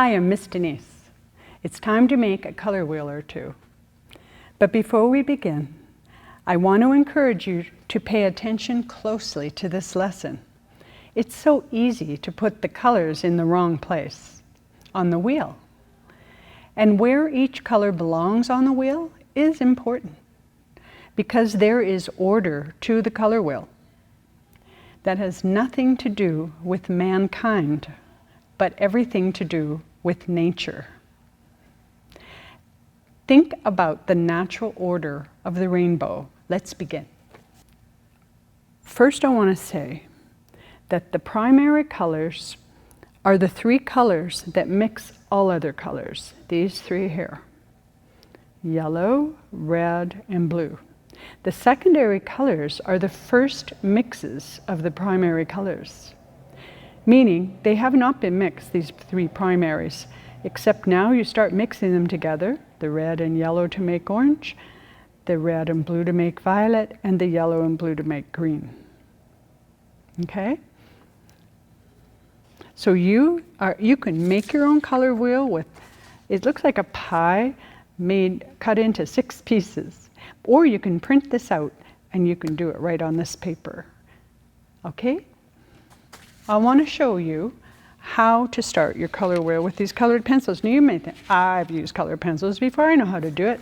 Hi, I'm Miss Denise. It's time to make a color wheel or two. But before we begin, I want to encourage you to pay attention closely to this lesson. It's so easy to put the colors in the wrong place, on the wheel. And where each color belongs on the wheel is important, because there is order to the color wheel. That has nothing to do with mankind, but everything to do with nature. Think about the natural order of the rainbow. Let's begin. First, I want to say that the primary colors are the three colors that mix all other colors. These three here: yellow, red, and blue. The secondary colors are the first mixes of the primary colors, meaning they have not been mixed, these three primaries, except now you start mixing them together, the red and yellow to make orange, the red and blue to make violet, and the yellow and blue to make green. Okay? So you can make your own color wheel with, it looks like a pie cut into 6 pieces. Or you can print this out and you can do it right on this paper. Okay? I want to show you how to start your color wheel with these colored pencils. Now you may think, I've used colored pencils before, I know how to do it.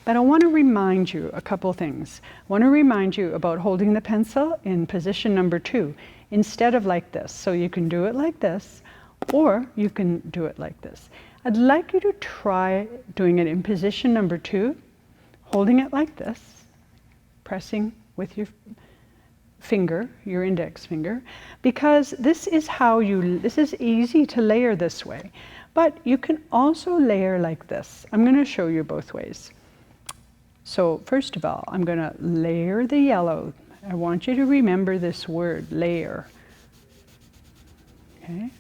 But I want to remind you a couple things. I want to remind you about holding the pencil in position number 2 instead of like this. So you can do it like this, or you can do it like this. I'd like you to try doing it in position number 2, holding it like this, pressing with your finger, your index finger, because this is easy to layer this way. But you can also layer like this. I'm going to show you both ways. So first of all, I'm going to layer the yellow. I want you to remember this word, layer. Okay?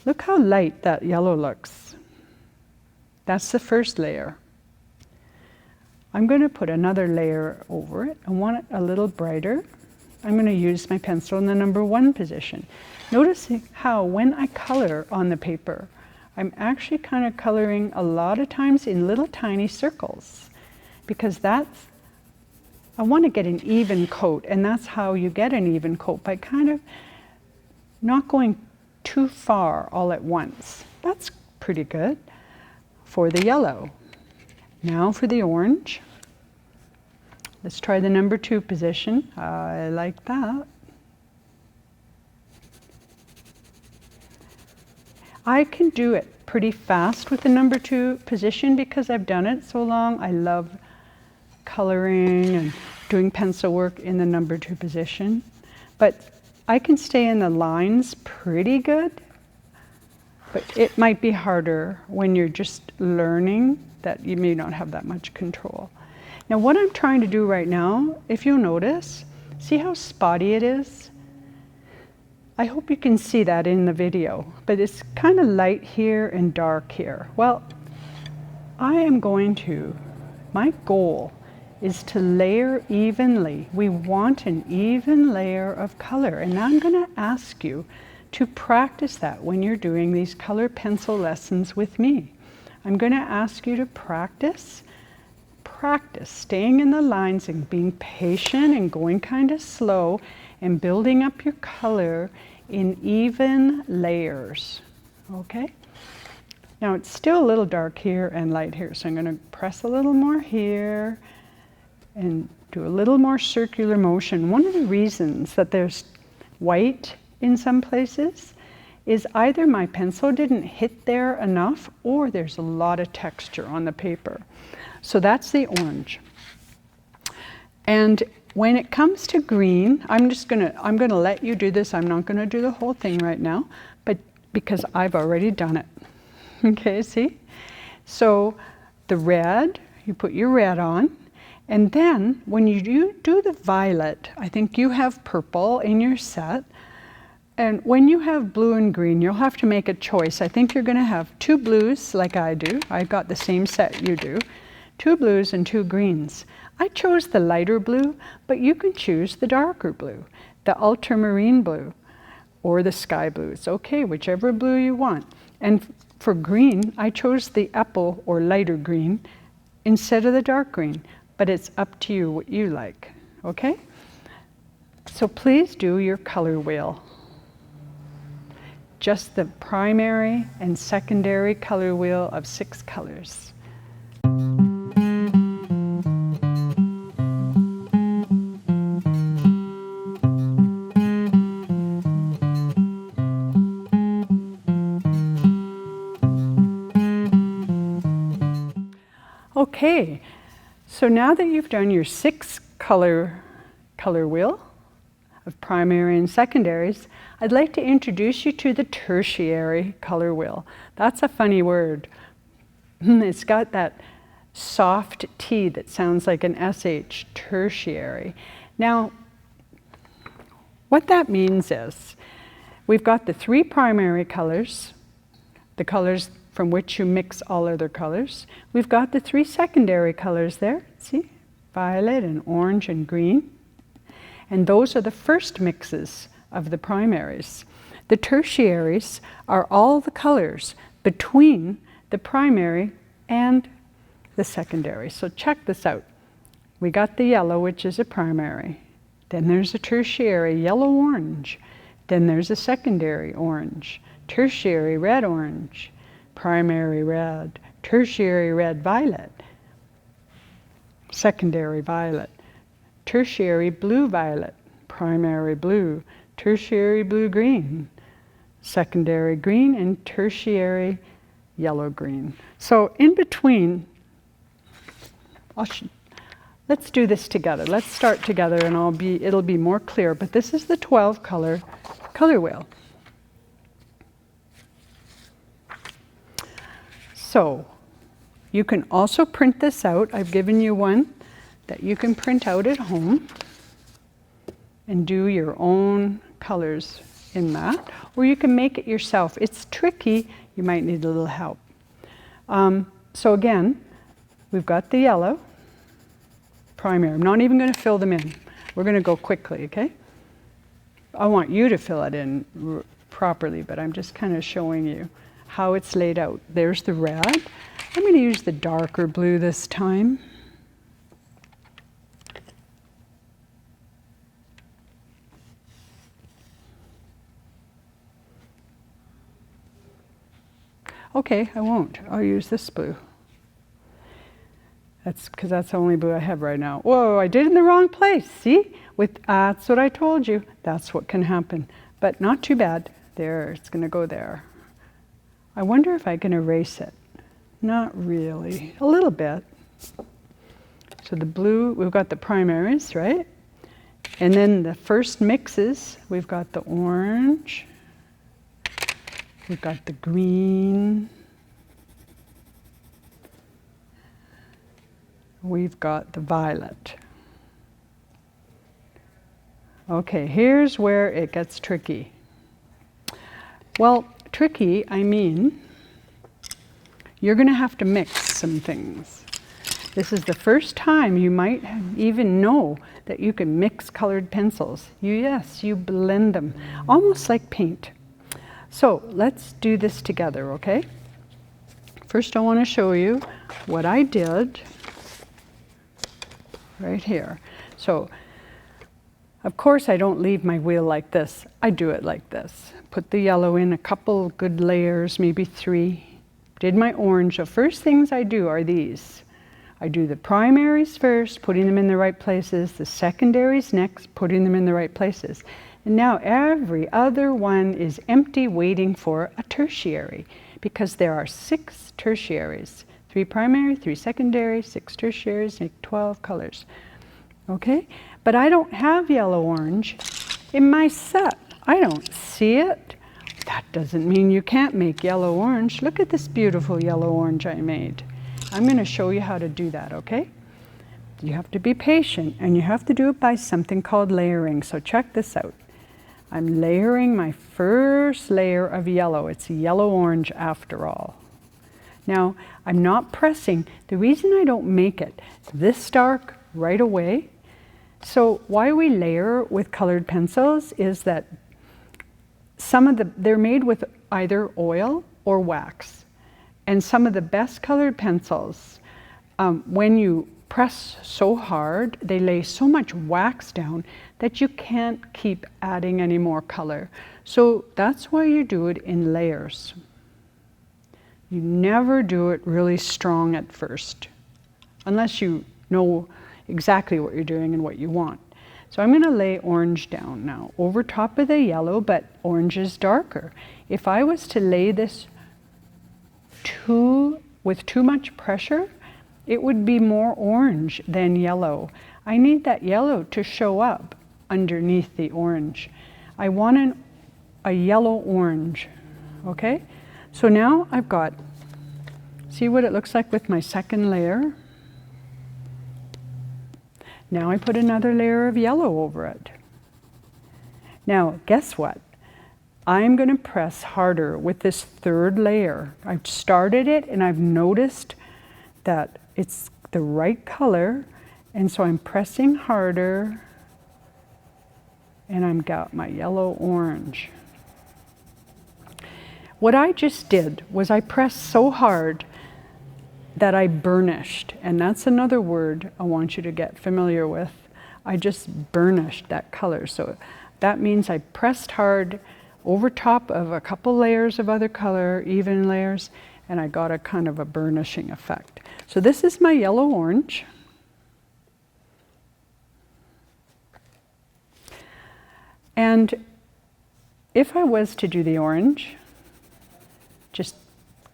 Look how light that yellow looks. That's the first layer. I'm going to put another layer over it. I want it a little brighter. I'm going to use my pencil in the number 1 position. Notice how when I color on the paper, I'm actually kind of coloring a lot of times in little tiny circles, because I want to get an even coat, and that's how you get an even coat, by kind of not going too far all at once. That's pretty good for the yellow. Now for the orange. Let's try the number 2 position. I like that. I can do it pretty fast with the number 2 position because I've done it so long. I love coloring and doing pencil work in the number 2 position. But I can stay in the lines pretty good. But it might be harder when you're just learning, that you may not have that much control. Now what I'm trying to do right now, if you'll notice, see how spotty it is? I hope you can see that in the video, but it's kind of light here and dark here. Well, my goal is to layer evenly. We want an even layer of color, and now I'm going to ask you to practice that when you're doing these color pencil lessons with me. I'm going to ask you to practice staying in the lines and being patient and going kind of slow and building up your color in even layers. Okay? Now it's still a little dark here and light here, so I'm going to press a little more here and do a little more circular motion. One of the reasons that there's white in some places is either my pencil didn't hit there enough, or there's a lot of texture on the paper. So that's the orange. And when it comes to green, I'm gonna let you do this. I'm not gonna do the whole thing right now, but because I've already done it. Okay, see? So the red, you put your red on, and then when you do the violet, I think you have purple in your set. And when you have blue and green, you'll have to make a choice. I think you're going to have 2 blues like I do. I've got the same set you do. 2 blues and 2 greens. I chose the lighter blue, but you can choose the darker blue, the ultramarine blue. or the sky blue. It's okay, whichever blue you want. And for green, I chose the apple or lighter green instead of the dark green, but it's up to you what you like, okay? So please do your color wheel. Just the primary and secondary color wheel of 6 colors. Okay, so now that you've done your 6 color wheel of primary and secondaries, I'd like to introduce you to the tertiary color wheel. That's a funny word. It's got that soft T that sounds like an SH, tertiary. Now, what that means is, we've got the 3 primary colors, the colors from which you mix all other colors. We've got the 3 secondary colors there, see? Violet and orange and green. And those are the first mixes of the primaries. The tertiaries are all the colors between the primary and the secondary. So check this out. We got the yellow, which is a primary. Then there's a tertiary yellow-orange. Then there's a secondary orange. Tertiary red-orange. Primary red. Tertiary red-violet. Secondary violet. Tertiary blue-violet. Primary blue. Tertiary blue-green. Secondary green, and tertiary yellow-green. So in between, let's do this together. Let's start together and it'll be more clear, but this is the 12 color wheel. So you can also print this out. I've given you one that you can print out at home and do your own colors in that, or you can make it yourself. It's tricky, you might need a little help. So again, we've got the yellow primary. I'm not even going to fill them in. We're going to go quickly, okay? I want you to fill it in properly, but I'm just kind of showing you how it's laid out. There's the red. I'm going to use the darker blue this time. Okay, I won't. I'll use this blue. That's because that's the only blue I have right now. Whoa, I did it in the wrong place. See? That's what I told you. That's what can happen. But not too bad. There, it's going to go there. I wonder if I can erase it. Not really. A little bit. So the blue, we've got the primaries, right? And then the first mixes, we've got the orange. We've got the green. We've got the violet. Okay, here's where it gets tricky. Well, tricky, I mean, you're going to have to mix some things. This is the first time you might even know that you can mix colored pencils. Yes, you blend them, almost like paint. So let's do this together, okay? First I want to show you what I did right here. So, of course I don't leave my wheel like this. I do it like this. Put the yellow in, a couple good layers, maybe 3. Did my orange. The first things I do are these. I do the primaries first, putting them in the right places, the secondaries next, putting them in the right places. And now every other one is empty, waiting for a tertiary, because there are 6 tertiaries. 3 primary, 3 secondary, 6 tertiaries, make 12 colors. Okay? But I don't have yellow-orange in my set. I don't see it. That doesn't mean you can't make yellow-orange. Look at this beautiful yellow-orange I made. I'm going to show you how to do that, okay? You have to be patient, and you have to do it by something called layering. So check this out. I'm layering my first layer of yellow. It's yellow-orange after all. Now, I'm not pressing. The reason I don't make it this dark right away, so why we layer with colored pencils is that they're made with either oil or wax. And some of the best colored pencils, when you press so hard, they lay so much wax down that you can't keep adding any more color. So that's why you do it in layers. You never do it really strong at first, unless you know exactly what you're doing and what you want. So I'm going to lay orange down now over top of the yellow, but orange is darker. If I was to lay this with too much pressure, it would be more orange than yellow. I need that yellow to show up underneath the orange. I want a yellow orange, okay? So now I've got, see what it looks like with my second layer? Now I put another layer of yellow over it. Now, guess what? I'm going to press harder with this third layer. I've started it and I've noticed that it's the right color, and so I'm pressing harder, and I've got my yellow orange. What I just did was I pressed so hard that I burnished, and that's another word I want you to get familiar with. I just burnished that color. So that means I pressed hard over top of a couple layers of other color, even layers, and I got a kind of a burnishing effect. So this is my yellow orange. And if I was to do the orange, just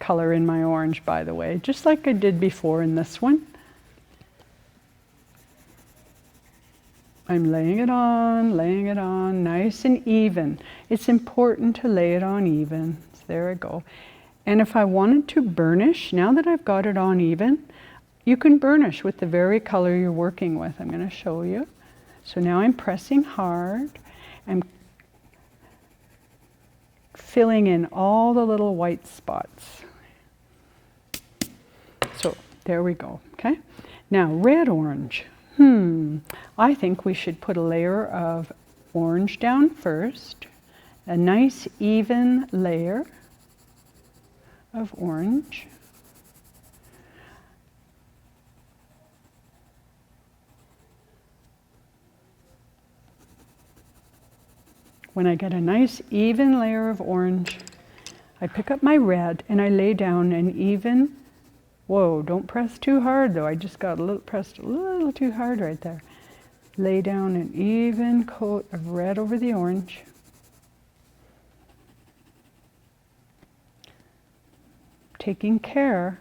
color in my orange, by the way, just like I did before in this one. I'm laying it on, nice and even. It's important to lay it on even. So there I go. And if I wanted to burnish, now that I've got it on even, you can burnish with the very color you're working with. I'm going to show you. So now I'm pressing hard. I'm filling in all the little white spots. So there we go, okay? Now red-orange. I think we should put a layer of orange down first. A nice even layer of orange. When I get a nice even layer of orange, I pick up my red and I lay down an even, whoa, don't press too hard though, I just got pressed a little too hard right there. Lay down an even coat of red over the orange. Taking care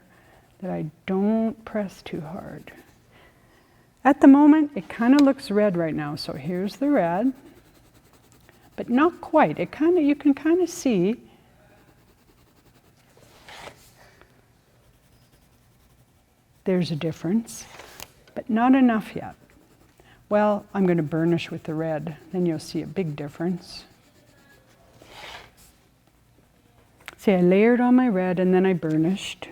that I don't press too hard. At the moment, it kind of looks red right now, so here's the red. But not quite. You can kind of see there's a difference, but not enough yet. Well, I'm going to burnish with the red, then you'll see a big difference. See, I layered on my red and then I burnished.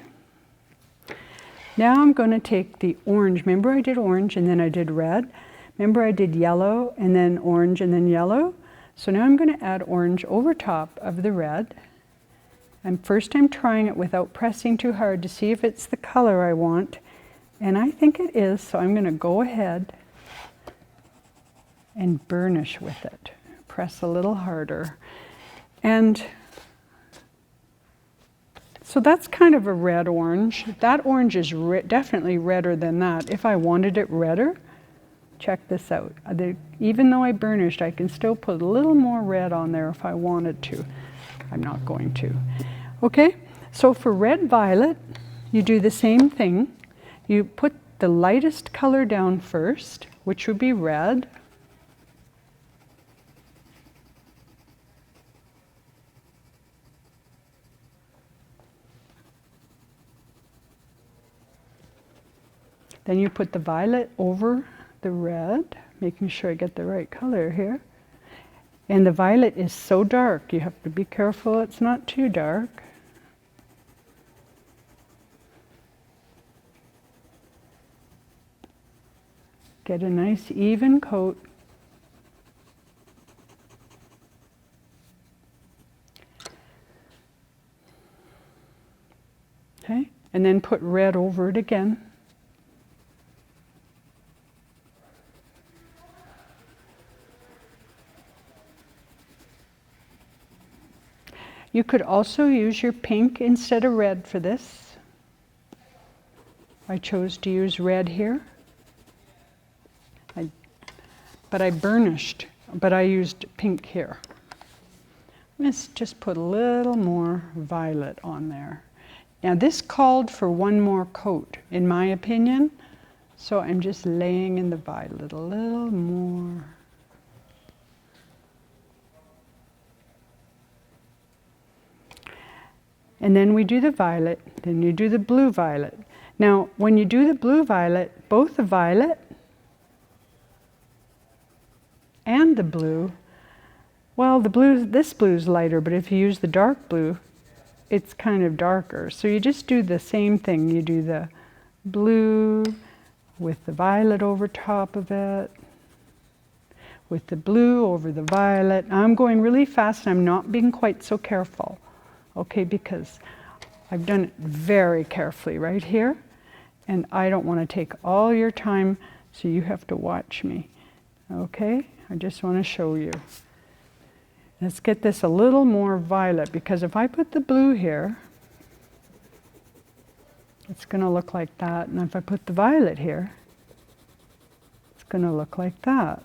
Now I'm going to take the orange. Remember I did orange and then I did red? Remember I did yellow and then orange and then yellow? So now I'm going to add orange over top of the red. And first I'm trying it without pressing too hard to see if it's the color I want. And I think it is, so I'm going to go ahead and burnish with it. Press a little harder. And so that's kind of a red-orange. That orange is definitely redder than that. If I wanted it redder, check this out. Even though I burnished, I can still put a little more red on there if I wanted to. I'm not going to. Okay, so for red-violet, you do the same thing. You put the lightest color down first, which would be red. Then you put the violet over the red, making sure I get the right color here. And the violet is so dark, you have to be careful it's not too dark. Get a nice even coat. and then put red over it again. You could also use your pink instead of red for this. I chose to use red here. But I burnished, but I used pink here. Let's just put a little more violet on there. Now this called for one more coat, in my opinion, so I'm just laying in the violet a little more. And then we do the violet, then you do the blue violet. Now, when you do the blue violet, both the violet and the blue, well, the blue, this blue is lighter, but if you use the dark blue, it's kind of darker. So you just do the same thing. You do the blue with the violet over top of it, with the blue over the violet. I'm going really fast and I'm not being quite so careful, okay, because I've done it very carefully right here, and I don't want to take all your time, so you have to watch me, okay? I just want to show you. Let's get this a little more violet, because if I put the blue here, it's going to look like that. And if I put the violet here, it's going to look like that.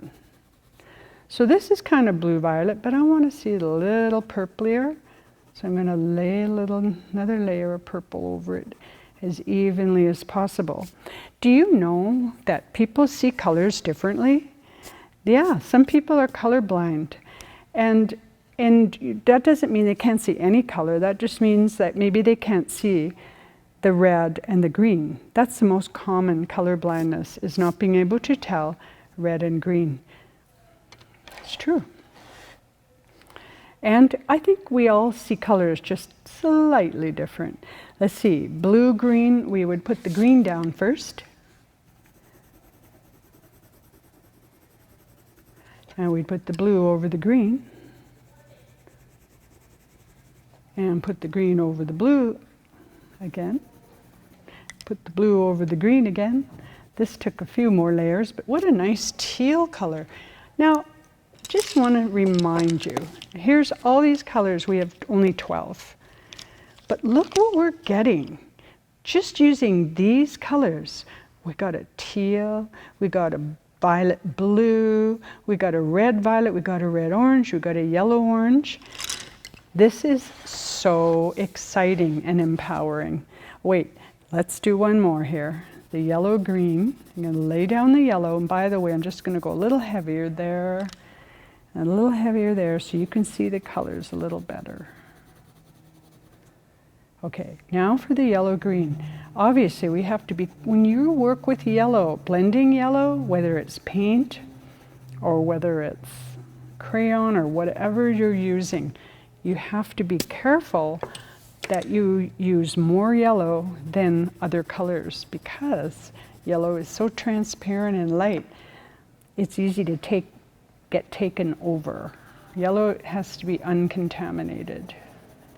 So this is kind of blue-violet, but I want to see it a little purplier. So I'm going to lay another layer of purple over it as evenly as possible. Do you know that people see colors differently? Yeah, some people are colorblind. And that doesn't mean they can't see any color. That just means that maybe they can't see the red and the green. That's the most common color blindness, is not being able to tell red and green. It's true. And I think we all see colors just slightly different. Let's see, blue, green, we would put the green down first. And we'd put the blue over the green. And put the green over the blue again. Put the blue over the green again. This took a few more layers, but what a nice teal color. Now, just want to remind you, here's all these colors, we have only 12. But look what we're getting. Just using these colors, we got a teal, we got a violet blue, we got a red violet, we got a red orange, we got a yellow orange. This is so exciting and empowering. Wait, let's do one more here. The yellow green, I'm going to lay down the yellow, and by the way, I'm just going to go a little heavier there, and a little heavier there, so you can see the colors a little better. Okay, now for the yellow green. Obviously we have to be, when you work with yellow, blending yellow, whether it's paint or whether it's crayon or whatever you're using, you have to be careful that you use more yellow than other colors, because yellow is so transparent and light, it's easy to get taken over. Yellow has to be uncontaminated.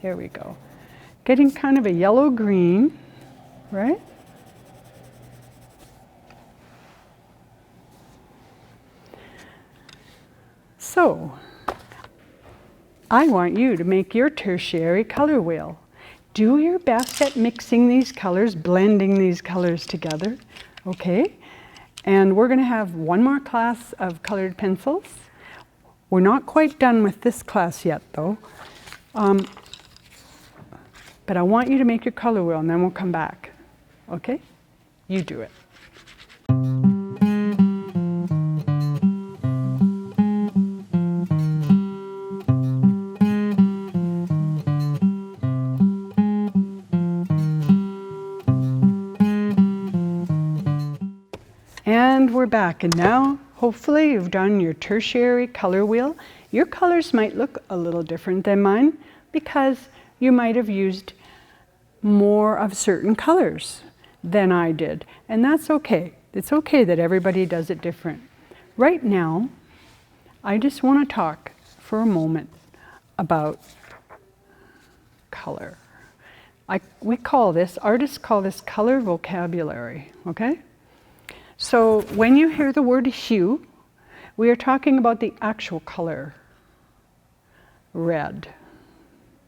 There we go. Getting kind of a yellow-green, right? So, I want you to make your tertiary color wheel. Do your best at mixing these colors, blending these colors together, okay? And we're going to have one more class of colored pencils. We're not quite done with this class yet, though. But I want you to make your color wheel, and then we'll come back, okay? You do it. And we're back, and now hopefully you've done your tertiary color wheel. Your colors might look a little different than mine because you might have used more of certain colors than I did, and that's okay. It's okay that everybody does it different. Right now, I just want to talk for a moment about color. artists call this color vocabulary, okay? So when you hear the word hue, we are talking about the actual color. Red.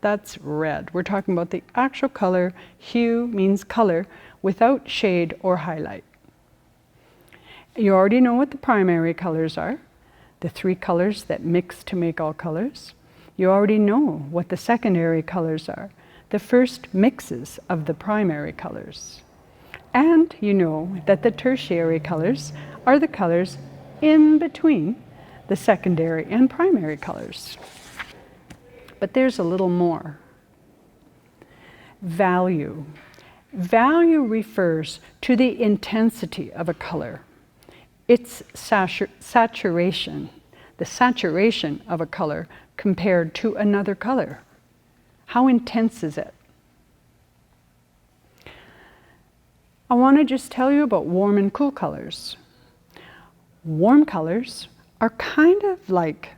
That's red. We're talking about the actual color. Hue means color without shade or highlight. You already know what the primary colors are, the 3 colors that mix to make all colors. You already know what the secondary colors are, the first mixes of the primary colors. And you know that the tertiary colors are the colors in between the secondary and primary colors. But there's a little more. Value. Value refers to the intensity of a color. Its saturation, the saturation of a color compared to another color. How intense is it? I want to just tell you about warm and cool colors. Warm colors are kind of like,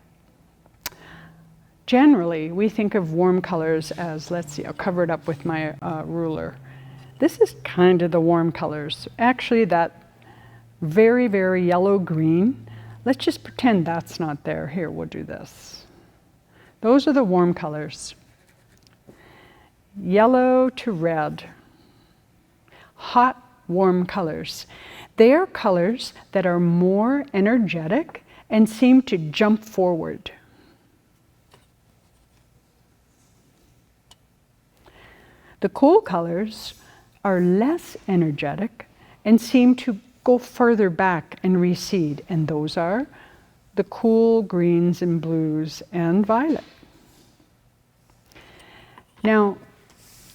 generally we think of warm colors as, let's see, I'll cover it up with my ruler. This is kind of the warm colors. Actually that very, very yellow-green, let's just pretend that's not there. Here, we'll do this. Those are the warm colors. Yellow to red. Hot, warm colors. They are colors that are more energetic and seem to jump forward. The cool colors are less energetic and seem to go further back and recede, and those are the cool greens and blues and violet. Now,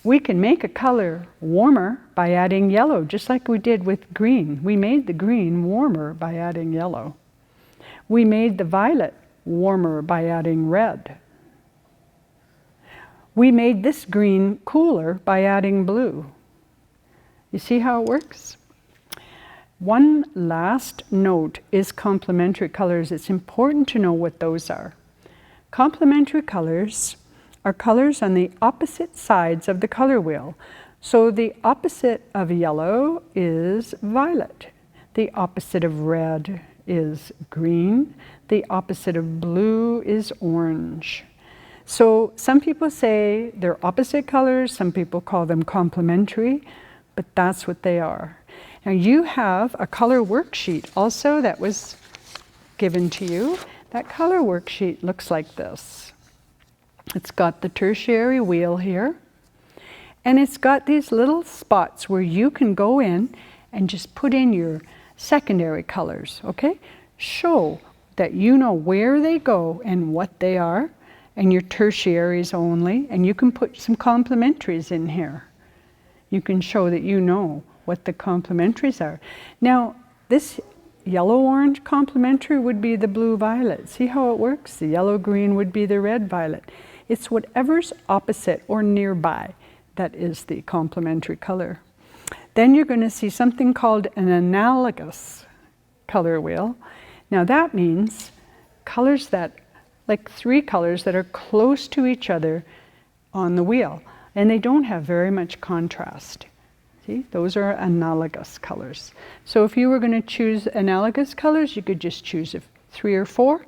we can make a color warmer by adding yellow, just like we did with green. We made the green warmer by adding yellow. We made the violet warmer by adding red. We made this green cooler by adding blue. You see how it works? One last note is complementary colors. It's important to know what those are. Complementary colors are colors on the opposite sides of the color wheel. So the opposite of yellow is violet. The opposite of red is green. The opposite of blue is orange. So some people say they're opposite colors, some people call them complementary, but that's what they are. Now you have a color worksheet also that was given to you. That color worksheet looks like this. It's got the tertiary wheel here, and it's got these little spots where you can go in and just put in your secondary colors, okay? Show that you know where they go and what they are, and your tertiaries only, and you can put some complementaries in here. You can show that you know what the complementaries are. Now, this yellow-orange complementary would be the blue-violet. See how it works? The yellow-green would be the red-violet. It's whatever's opposite or nearby that is the complementary color. Then you're going to see something called an analogous color wheel. Now that means colors that, like 3 colors that are close to each other on the wheel, and they don't have very much contrast. See, those are analogous colors. So if you were going to choose analogous colors, you could just choose 3 or 4,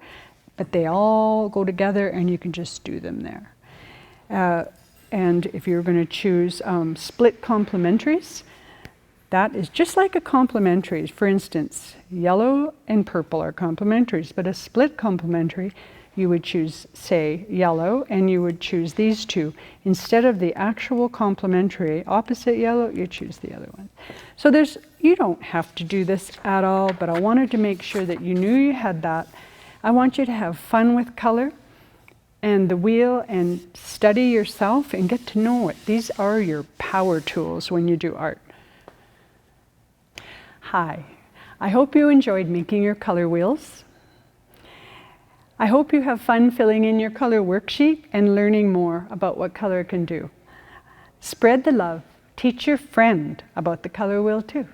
but they all go together and you can just do them there. And if you're going to choose split complementaries, that is just like a complementary. For instance, yellow and purple are complementaries, but a split complementary, you would choose, say, yellow, and you would choose these 2. Instead of the actual complementary opposite yellow, you choose the other one. So you don't have to do this at all, but I wanted to make sure that you knew you had that. I want you to have fun with color and the wheel and study yourself and get to know it. These are your power tools when you do art. Hi, I hope you enjoyed making your color wheels. I hope you have fun filling in your color worksheet and learning more about what color can do. Spread the love. Teach your friend about the color wheel too.